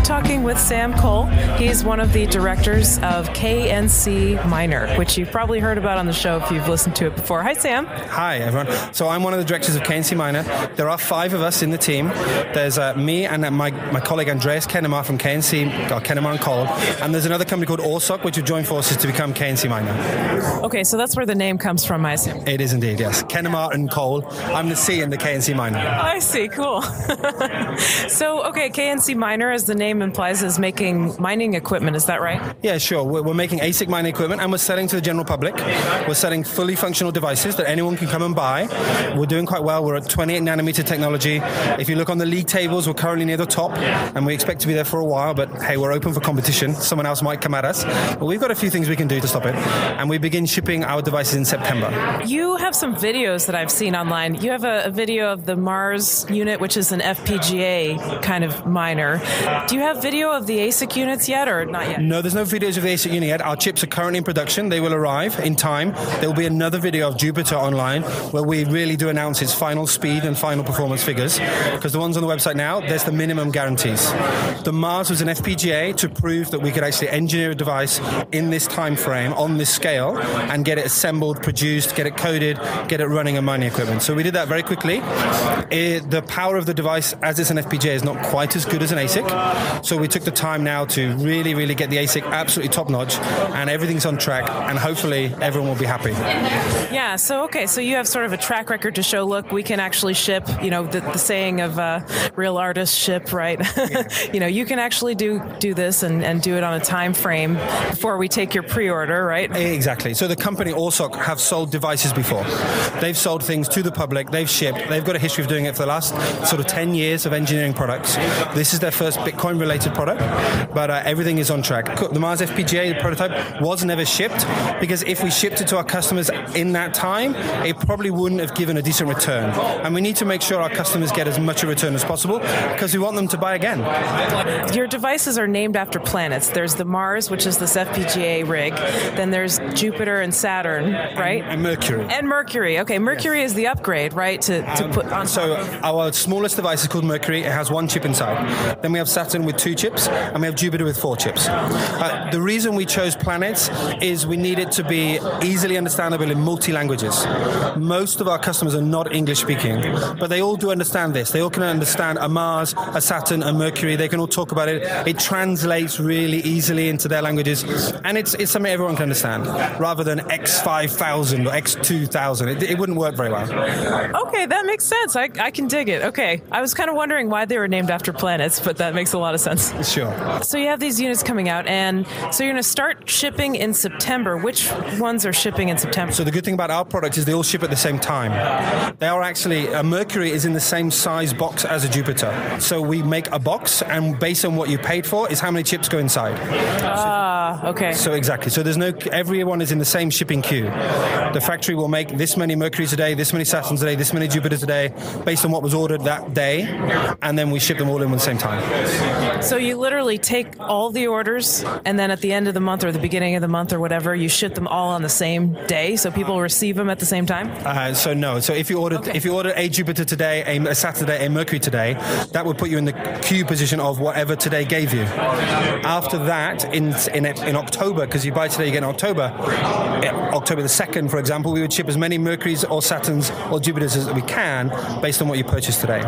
we're talking with Sam Cole. He's one of the directors of KNC Miner, which you've probably heard about on the show if you've listened to it before. Hi, Sam. Hi, everyone. So I'm one of the directors of KNC Miner. There are 5 of us in the team. There's me and my colleague Andreas Kennemar from KNC, Kennemar and Cole, and there's another company called Orsoc, which have joined forces to become KNC Miner. Okay, so that's where the name comes from, I assume. It is indeed, yes. Kennemar and Cole. I'm the C in the KNC Miner. I see, cool. So, okay, KNC Miner, as the name implies, is making mining equipment, is that right? Yeah, sure. We're making ASIC mining equipment and we're selling to the general public. We're selling fully functional devices that anyone can come and buy. We're doing quite well. We're at 28 nanometer technology. If you look on the league tables, we're currently near the top and we expect to be there for a while, but hey, we're open for competition. Someone else might come at us. But we've got a few things we can do to stop it. And we begin shipping our devices in September. You have some videos that I've seen online. You have a video of the Mars unit, which is an FPGA kind of miner. Do you have video of the ASIC units yet or not yet? No, there's no videos of the ASIC unit yet. Our chips are currently in production. They will arrive in time. There will be another video of Jupiter online where we really do announce its final speed and final performance figures, because the ones on the website now, there's the minimum guarantees. The Mars was an FPGA to prove that we could actually engineer a device in this time frame, on this scale, and get it assembled, produced, get it coded, get it running on mining equipment. So we did that very quickly. The power of the device, as it's an FPGA, is not quite as good as an ASIC. So we took the time now to really, really get the ASIC absolutely top-notch, and everything's on track, and hopefully everyone will be happy. Yeah, so okay, so you have sort of a track record to show, look, we can actually ship, the saying of real artists ship, right? Yeah. You can actually do this and do it on a time frame before we take your pre-order, right? Exactly. So the company Orsoc have sold devices before. They've sold things to the public, they've shipped, they've got a history of doing it for the last sort of 10 years of engineering products. This is their first Bitcoin-related product, but everything is on track. The Mars FPGA prototype was never shipped, because if we shipped it to our customers in that time, it probably wouldn't have given a decent return. And we need to make sure our customers get as much a return as possible, because we want them to buy again. Your devices are named after planets. There's the Mars, which is this FPGA rig. Then there's Jupiter and Saturn, right? And Mercury. And Mercury. Okay, Mercury is the upgrade, right? To put on. So our smallest device is called Mercury. It has 1 chip inside. Then we have Saturn with 2 chips, and we have Jupiter with 4 chips. The reason we chose planets is we need it to be easily understandable in multi-languages. Most of our customers are not English speaking, but they all do understand this. They all can understand a Mars, a Saturn, a Mercury. They can all talk about it. It translates really easily into their languages, and it's something everyone can understand, rather than X5000 or X2000. It wouldn't work very well. Okay, that makes sense. I can dig it. Okay, I was kind of wondering why they were named after planets, but that makes a lot of sense. Sure. So you have these units coming out, and so you're going to start shipping in September. Which ones are shipping in September? So the good thing about our product is they all ship at the same time. They are actually, a Mercury is in the same size box as a Jupiter. So we make a box, and based on what you paid for is how many chips go inside. Okay. So exactly. So everyone is in the same shipping queue. The factory will make this many Mercury today, this many Saturns today, this many Jupiter today, based on what was ordered that day, and then we ship them all in at the same time. So you literally take all the orders, and then at the end of the month or the beginning of the month or whatever, you ship them all on the same day, so people receive them at the same time? So no. So if you ordered a Jupiter today, a Saturn today, a Mercury today, that would put you in the queue position of whatever today gave you. After that, in October, because you buy today, you get in October the 2nd, for example, we would ship as many Mercuries or Saturns or Jupiters as we can based on what you purchased today.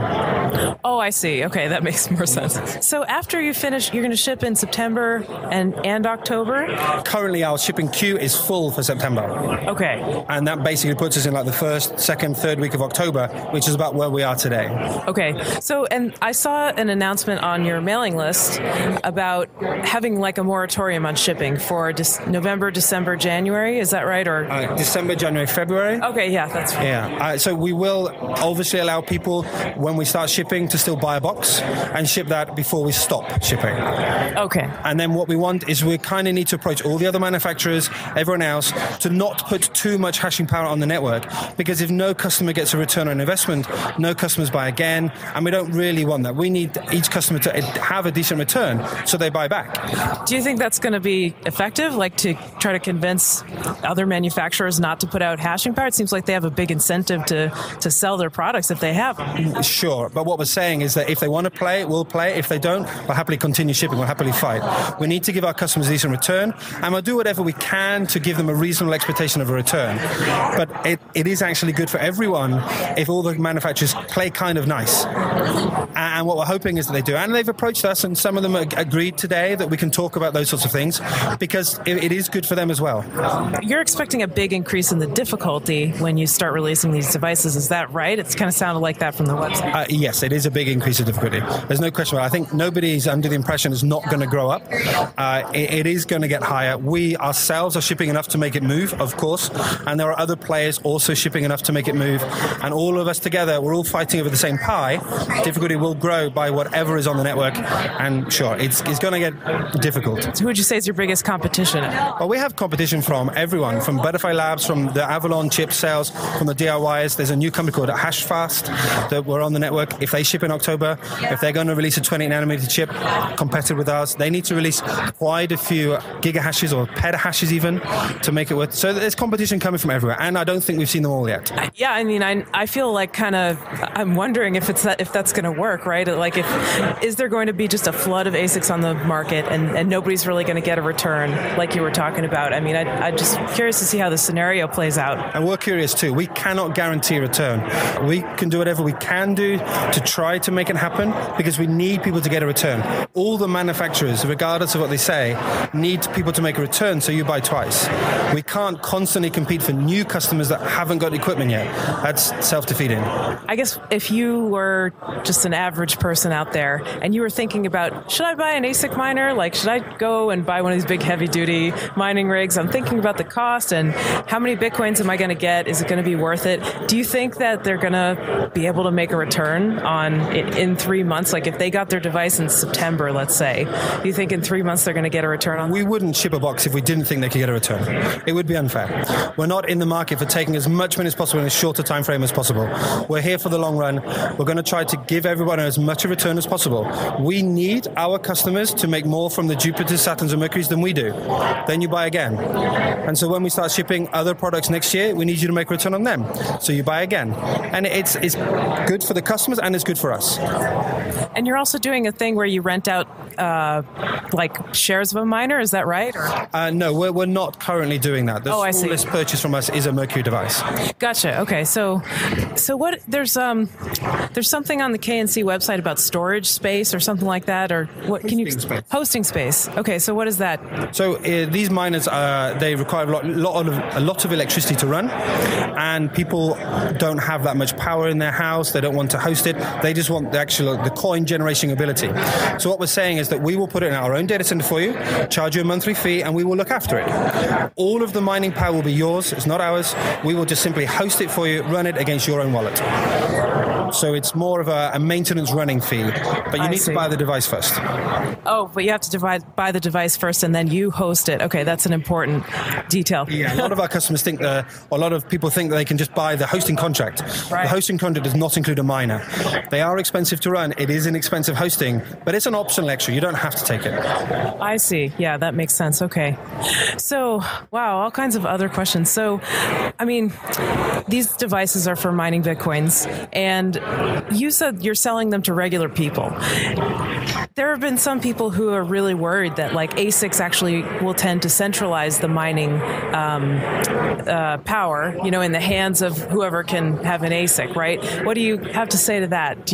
Oh, I see. Okay, that makes more sense. So after you finish, you're going to ship in September and October? Currently, our shipping queue is full for September. Okay. And that basically puts us in like the 1st, 2nd, 3rd week of October, which is about where we are today. Okay. So, and I saw an announcement on your mailing list about having like a moratorium on shipping for November, December, January. Is that right? Or December, January, February. Okay, yeah, that's right. Yeah. So we will obviously allow people, when we start shipping, to still buy a box and ship that before we stop shipping. Okay. And then what we want is we kind of need to approach all the other manufacturers, everyone else, to not put too much hashing power on the network, because if no customer gets a return on investment, no customers buy again, and we don't really want that. We need each customer to have a decent return so they buy back. Do you think that's going to be be effective, like to try to convince other manufacturers not to put out hashing power? It seems like they have a big incentive to sell their products if they have them. Sure, but what we're saying is that if they want to play, we'll play. If they don't, we'll happily continue shipping. We'll happily fight. We need to give our customers a decent return, and we'll do whatever we can to give them a reasonable expectation of a return. But it is actually good for everyone if all the manufacturers play kind of nice. And what we're hoping is that they do. And they've approached us, and some of them agreed today that we can talk about those sorts of things, because it is good for them as well. You're expecting a big increase in the difficulty when you start releasing these devices. Is that right? It's kind of sounded like that from the website. Yes, it is a big increase of difficulty. There's no question about it. I think nobody's under the impression it's not going to grow up. It is going to get higher. We ourselves are shipping enough to make it move, of course, and there are other players also shipping enough to make it move, and all of us together, we're all fighting over the same pie. Difficulty will grow by whatever is on the network, and sure, it's going to get difficult. So who would you say is your biggest competition? Well, we have competition from everyone, from Butterfly Labs, from the Avalon chip sales, from the DIYers. There's a new company called Hashfast that we're on the network. If they ship in October, if they're going to release a 28-nanometer chip competitive with ours, they need to release quite a few gigahashes or petahashes even to make it worth. So there's competition coming from everywhere, and I don't think we've seen them all yet. Yeah, I mean, I feel like I'm wondering if that's going to work, right? Like, is there going to be just a flood of ASICs on the market, and nobody's really going to get a return, like you were talking about? I mean, I'm just curious to see how the scenario plays out. And we're curious too. We cannot guarantee a return. We can do whatever we can do to try to make it happen, because we need people to get a return. All the manufacturers, regardless of what they say, need people to make a return, so you buy twice. We can't constantly compete for new customers that haven't got equipment yet. That's self-defeating. I guess if you were just an average person out there and you were thinking about, should I buy an ASIC miner? Like, should I go and buy one of these big heavy-duty mining rigs? I'm thinking about the cost and how many Bitcoins am I going to get? Is it going to be worth it? Do you think that they're going to be able to make a return on it in 3 months? Like, if they got their device in September, let's say, do you think in 3 months they're going to get a return on that? We wouldn't ship a box if we didn't think they could get a return. It would be unfair. We're not in the market for taking as much money as possible in as short a time frame as possible. We're here for the long run. We're going to try to give everyone as much a return as possible. We need our customers to make more from the Jupiters, Saturns, and Mercuries than we do. Then you buy again. And so when we start shipping other products next year, we need you to make a return on them. So you buy again. And it's good for the customers, and it's good for us. And you're also doing a thing where you rent out like shares of a miner, is that right? No, we're not currently doing that. The smallest purchase from us is a Mercury device. Gotcha. Okay, so what? There's something on the KNC website about storage space or something like that, or what? Hosting space. Okay, so what is that? So these miners they require a lot of electricity to run, and people don't have that much power in their house. They don't want to host it. They just want the coin generation ability. So what we're saying is that we will put it in our own data center for you, charge you a monthly fee, and we will look after it. All of the mining power will be yours. It's not ours. We will just simply host it for you, run it against your own wallet. So it's more of a maintenance running fee, but you need to buy the device first. Oh, but you have to buy the device first, and then you host it. Okay, that's an important detail. Yeah, a lot of our customers think a lot of people think that they can just buy the hosting contract. Right. The hosting contract does not include a miner. They are expensive to run. It is an expensive hosting, but it's an optional extra. You don't have to take it. I see. Yeah, that makes sense. Okay. So, wow, all kinds of other questions. So, I mean, these devices are for mining Bitcoins, and you said you're selling them to regular people. There have been some people who are really worried that like ASICs actually will tend to centralize the mining power, in the hands of whoever can have an ASIC, right? What do you have to say to that?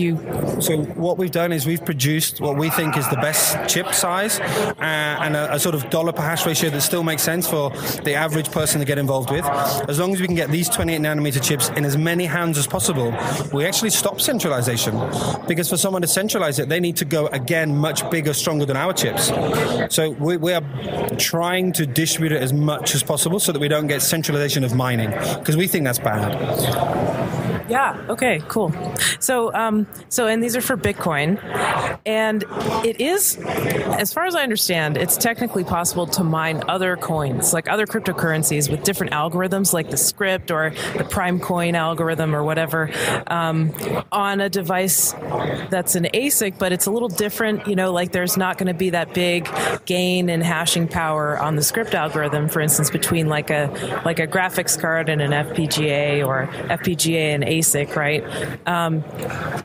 So what we've done is we've produced what we think is the best chip size and a sort of dollar per hash ratio that still makes sense for the average person to get involved with. As long as we can get these 28 nanometer chips in as many hands as possible, we actually stop centralization, because for someone to centralize it, they need to go again much bigger, stronger than our chips. So we are trying to distribute it as much as possible so that we don't get centralization of mining, because we think that's bad. Yeah. Okay. Cool. So, and these are for Bitcoin, and it is, as far as I understand, it's technically possible to mine other coins, like other cryptocurrencies, with different algorithms, like the Script or the Prime Coin algorithm or whatever, on a device that's an ASIC, but it's a little different. Like there's not going to be that big gain in hashing power on the Script algorithm, for instance, between like a graphics card and an FPGA, or FPGA and ASIC, right?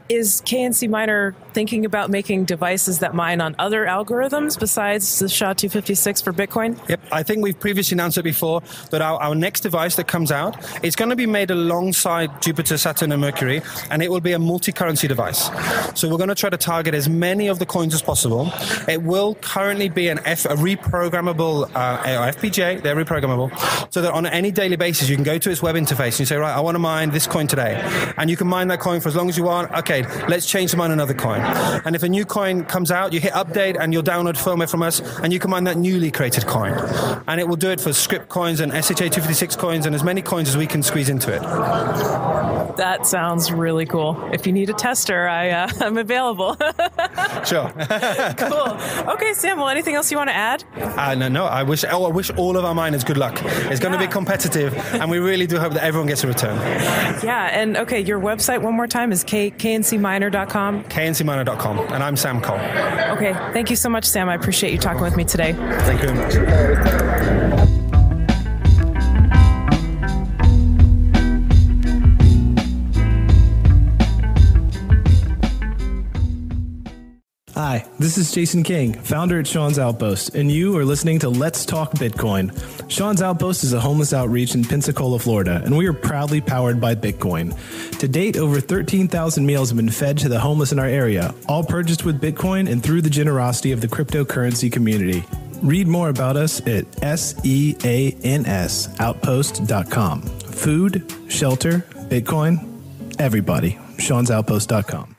Is KNC Miner thinking about making devices that mine on other algorithms besides the SHA-256 for Bitcoin? Yep, I think we've previously announced it before that our next device that comes out, it's going to be made alongside Jupiter, Saturn, and Mercury, and it will be a multi-currency device. So we're going to try to target as many of the coins as possible. It will currently be a reprogrammable FPGA. They're reprogrammable, so that on any daily basis you can go to its web interface and you say, right, I want to mine this coin today, and you can mine that coin for as long as you want. Okay, let's change to mine another coin. And if a new coin comes out, you hit update and you'll download firmware from us, and you can mine that newly created coin. And it will do it for Script coins and SHA-256 coins and as many coins as we can squeeze into it. That sounds really cool. If you need a tester, I'm available. Sure. Cool. Okay, Sam, well, anything else you want to add? No. I wish all of our miners good luck. It's going to be competitive, and we really do hope that everyone gets a return. Yeah, and okay, your website one more time is kncminer.com? kncminer.com, and I'm Sam Cole. Okay, thank you so much, Sam. I appreciate you talking with me today. Thank you very much. Hi, this is Jason King, founder at Sean's Outpost, and you are listening to Let's Talk Bitcoin. Sean's Outpost is a homeless outreach in Pensacola, Florida, and we are proudly powered by Bitcoin. To date, over 13,000 meals have been fed to the homeless in our area, all purchased with Bitcoin and through the generosity of the cryptocurrency community. Read more about us at seansoutpost.com. Food, shelter, Bitcoin, everybody. Sean'sOutpost.com.